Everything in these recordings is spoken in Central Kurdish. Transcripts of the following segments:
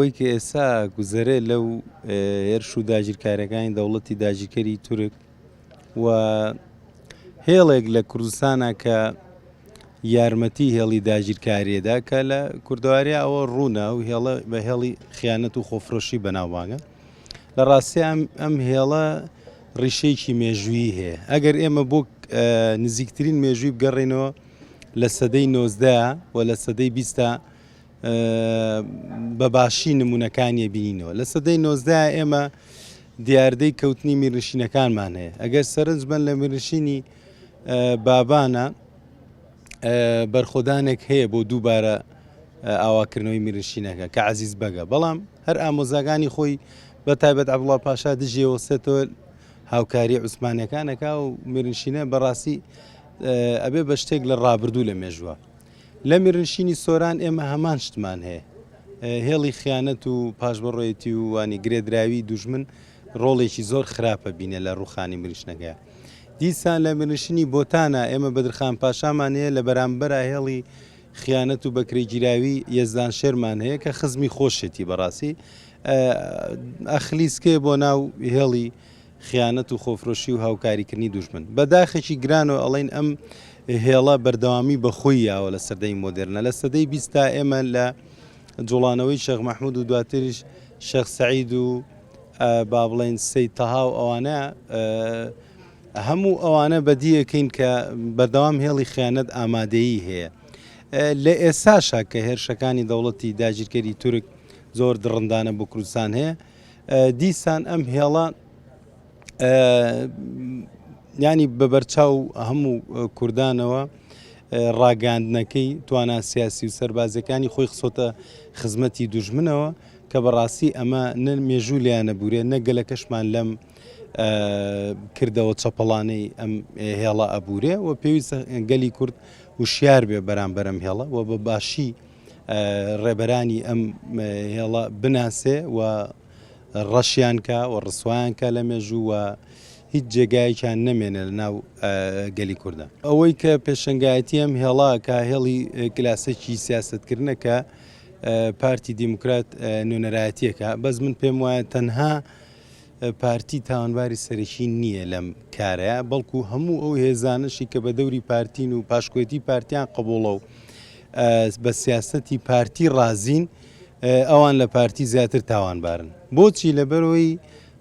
ئەوەی کە ئێستا گوزەرێ لەو هێرش و داگیرکاریەکانی دەوڵەتی داگیرکەری تورک و هێڵێک لە کوردستانە کە یارمەتی هێڵی داگیرکاریەدا کە لە کوردەواری ئەوە ڕوونە و هێڵە بە هێڵی خیانەت و خۆفرۆشی بەناوبانگە. لە ڕاستی ئەم هێڵە ڕیشەیەکی مێژوویی هەیە. ئەگەر ئێمە بۆ نزیکترین مێژووی بگەڕێنەوە لە سەدەی 19 و لە سەدەی 20 بەباشی نمونونەکانی بینینەوە. لە سەدەی 19 ئێمە دیاردەی کەوتنی میرنشینەکانمان هەیە. ئەگەر سەرنج بن لە میرنشینی بابانە بەرخۆدانێک هەیە بۆ دووبارە ئاواکردنەوەی میرنشینەکە کە عەزیز بەگە، بەڵام هەر ئامۆزاگانی خۆی بە تایبەت عەبدوڵڵا پاشا دژیەوە سێتەوە هاوکاری عوسمانیەکانەکە و میرنشینە بەڕاستی ئەبێ بە شتێک لە ڕابردوو لە مێژووە. لە میرنشینی سۆران ئێمە هەمان شتمان هەیە. هێڵی خیانەت و پاشبڕۆیەتی و وانی گرێدراوی دوژمن ڕۆڵێکی زۆر خراپە بینێ لە ڕووخانی میرنشینەکە. دیسان لە میرنشینی بۆتانە ئێمە بەدرخان پاشامان هەیە لە بەرامبەر هێڵی خیانەت و بەکرێگیراوی یەزدان شێرمان هەیە کە خزمی خۆشێتی بەڕاستی ئەخلیسکێ بۆ ناو هێڵی خیانەت و خۆفرۆشی و هاوکاریکردنی دوژمن. بەداخێکی گرانەوە ئەڵێن ئەم هێڵە بەردەوامی بەخۆی یاوە لە سەردەی مۆدێرنە. لە سەدەی 20 ئێمە لە جوڵانەوەی شێخ مەحموود و دواتریش شێخ سەعید و با بڵێن سەید تەها و ئەوانە هەموو ئەوانە بەدیەکەین کە بەردەوام هێڵی خیانەت ئامادەیی هەیە. لە ئێستاشا کە هێرشەکانی دەوڵەتی داگیرکەری تورک زۆر دڕندانە بۆ کوردستان هەیە، دیسان ئەم هێڵە ینی بەبەرچاو هەموو کوردانەوە ڕاگەاندنەکەی توانە سیاسی و سەربازەکانی خۆی خسۆتە خزمەتی دوژمنەوە کە بەڕاستی ئەمە نە مێژوو لیانە بورێ نەگەلە کەشمان لەم کردەوە چەپەڵانەی ئەم هێڵە ئەبورێ و پێویستە گەلی کورد وشیار بێ بەرامبەر ئەم هێڵە و بە باشی ڕێبەرانی ئەم هێڵە بناسێ و ڕەشیان کە و ڕسوایان کە لە مێژوو و هیچ جێگایەکیان نەمێنێ لە ناو گەلی کوردە. ئەوەی کە پێشنگایەتی ئەم هێڵا کە هێڵی کلاسێکی سیاسەتکردنە کە پارتی دیموکرات نوێنەرایەتیەکە، بەس من پێم وایە تەنها پارتی تاوانباری سەرەکی نییە لەم کارەیە، بەڵکو هەموو ئەو هێزانشی کە بە دەوری پارتین و پاشکۆیەتی پارتیان قبوڵە و بە سیاسەتی پارتی ڕازین، ئەوان لە پارتی زیاتر تاوانبارن. بۆچی؟ لەبەرەوەی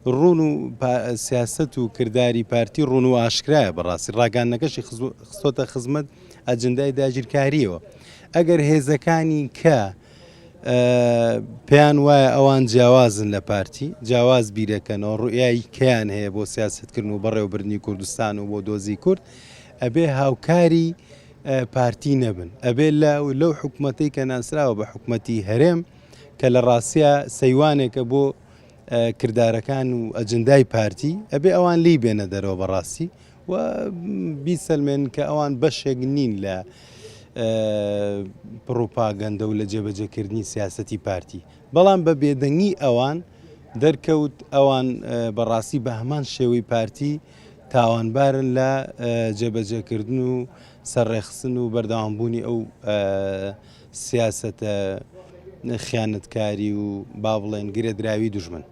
ڕوون و سیاست و کردداری پارتی ڕوون و ئاشکرایە بەڕاستی ڕاگەاندنەکەشی خستۆتە خزمەت ئەجندای داگیرکاریەوە. ئەگەر هێزەکانی کە پێیان وایە ئەوان جیاوازن لە پارتی جیاواز بیرەکەنەوە ڕوئایی کەیان هەیە بۆ سیاستکردن و بەڕێوەبردننی کوردستان و بۆ دۆزی کورد، ئەبێ هاوکاری پارتی نەبن، ئەبێ لەو حکوومەتەی کە ناسراوە بە حکوومەتی هەرێم کە لە ڕاستیە سەیوانێکە بۆ کردارەکان و ئەجندای پارتی، ئەبێ ئەوان لی بێنە دەرەوە بەڕاستی و بیسەلمێن کە ئەوان بەشێک نین لە پرۆپاگەندە و لە جێبەجێکردنی سیاسەتی پارتی. بەڵام بە بێدەنگی ئەوان دەرکەوت ئەوان بەڕاستی بە هەمان شێوەی پارتی تاوانبارن لە جێبەجێکردن و سەرڕێخستن و بەردەوامبوونی ئەو سیاسەتە خیانەتکاری و با بڵێن گرێدراوی دوژمن.